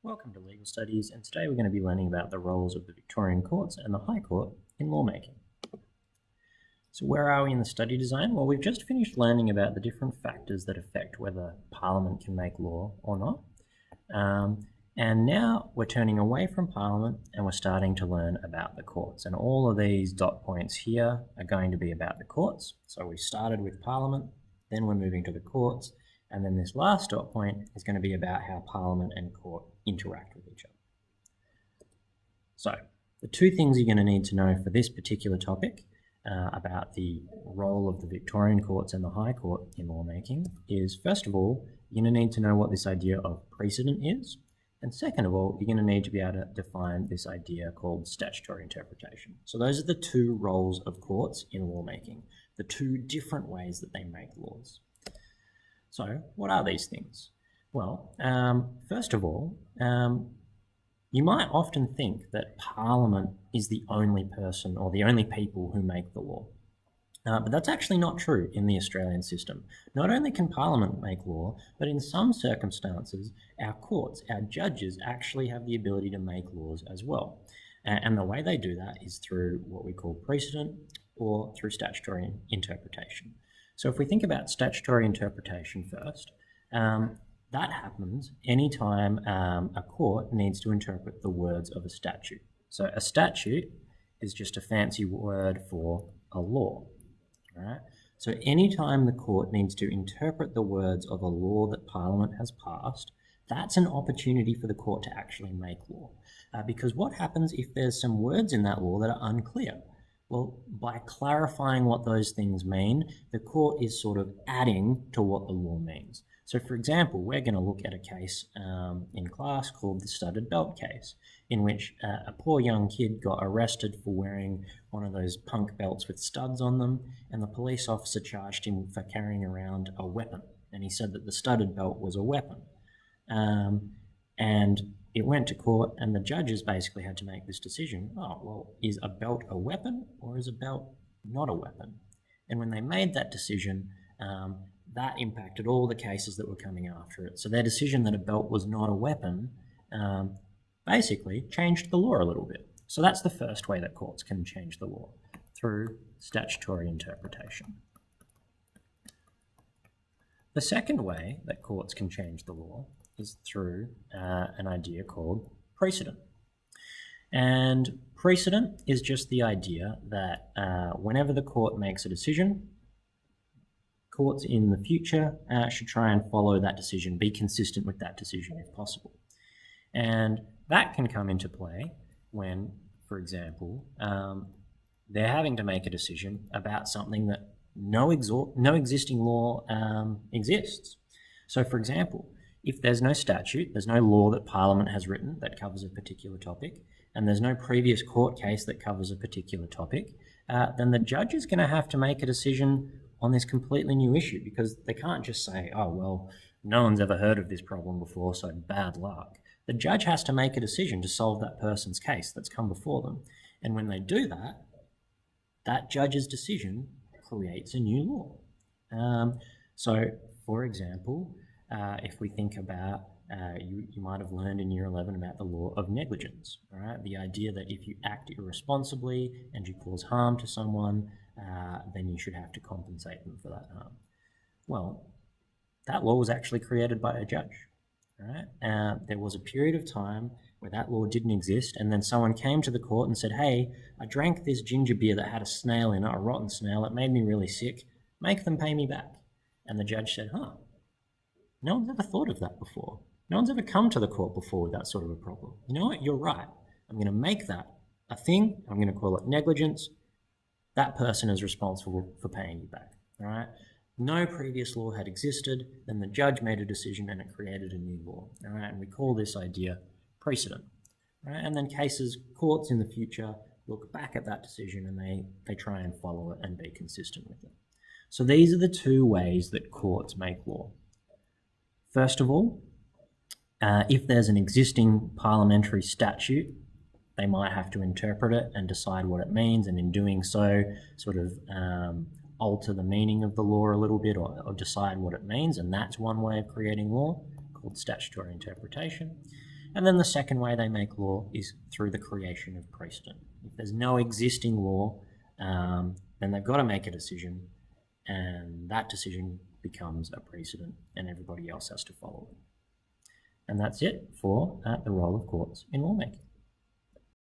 Welcome to Legal Studies, and today we're going to be learning about the roles of the Victorian courts and the High Court in lawmaking. So where are we in the study design? Well, we've just finished learning about the different factors that affect whether Parliament can make law or not. And now we're turning away from Parliament and we're starting to learn about the courts. And all of these dot points here are going to be about the courts. So we started with Parliament, then we're moving to the courts, and then this last dot point is going to be about how Parliament and court interact with each other. So the two things you're going to need to know for this particular topic about the role of the Victorian courts and the High Court in lawmaking is, first of all, you're going to need to know what this idea of precedent is. And second of all, you're going to need to be able to define this idea called statutory interpretation. So those are the two roles of courts in lawmaking, the two different ways that they make laws. So what are these things? Well, first of all, you might often think that Parliament is the only person or the only people who make the law. But that's actually not true in the Australian system. Not only can Parliament make law, but in some circumstances, our courts, our judges actually have the ability to make laws as well. And the way they do that is through what we call precedent or through statutory interpretation. So if we think about statutory interpretation first, that happens anytime a court needs to interpret the words of a statute. So a statute is just a fancy word for a law. Right? So anytime the court needs to interpret the words of a law that Parliament has passed, that's an opportunity for the court to actually make law. Because what happens if there's some words in that law that are unclear? Well, by clarifying what those things mean, the court is sort of adding to what the law means. So for example, we're going to look at a case in class called the studded belt case, in which a poor young kid got arrested for wearing one of those punk belts with studs on them, and the police officer charged him for carrying around a weapon. And he said that the studded belt was a weapon. And it went to court, and the judges basically had to make this decision. Oh, well, is a belt a weapon or is a belt not a weapon? And when they made that decision, that impacted all the cases that were coming after it. So their decision that a belt was not a weapon basically changed the law a little bit. So that's the first way that courts can change the law, through statutory interpretation. The second way that courts can change the law is through an idea called precedent. And precedent is just the idea that whenever the court makes a decision, courts in the future should try and follow that decision, be consistent with that decision if possible. And that can come into play when, for example, they're having to make a decision about something that no existing law exists. So, for example, if there's no statute, there's no law that Parliament has written that covers a particular topic, and there's no previous court case that covers a particular topic, then the judge is going to have to make a decision on this completely new issue, because they can't just say, oh, well, no one's ever heard of this problem before, so bad luck. The judge has to make a decision to solve that person's case that's come before them. And when they do that, that judge's decision creates a new law. So, for example, if we think about, you might have learned in Year 11 about the law of negligence, all right? The idea that if you act irresponsibly and you cause harm to someone, then you should have to compensate them for that harm. Well, that law was actually created by a judge, right? There was a period of time where that law didn't exist, and then someone came to the court and said, hey, I drank this ginger beer that had a snail in it, a rotten snail, it made me really sick, make them pay me back. And the judge said, no one's ever thought of that before. No one's ever come to the court before with that sort of a problem. You know what, you're right. I'm going to make that a thing, I'm going to call it negligence. That person is responsible for paying you back, all right? No previous law had existed, then the judge made a decision and it created a new law, all right? And we call this idea precedent, right? And then courts in the future look back at that decision and they try and follow it and be consistent with it. So these are the two ways that courts make law. First of all, if there's an existing parliamentary statute, they might have to interpret it and decide what it means, and in doing so, sort of alter the meaning of the law a little bit or decide what it means, and that's one way of creating law, called statutory interpretation. And then the second way they make law is through the creation of precedent. If there's no existing law, then they've got to make a decision, and that decision becomes a precedent, and everybody else has to follow it. And that's it for the role of courts in lawmaking.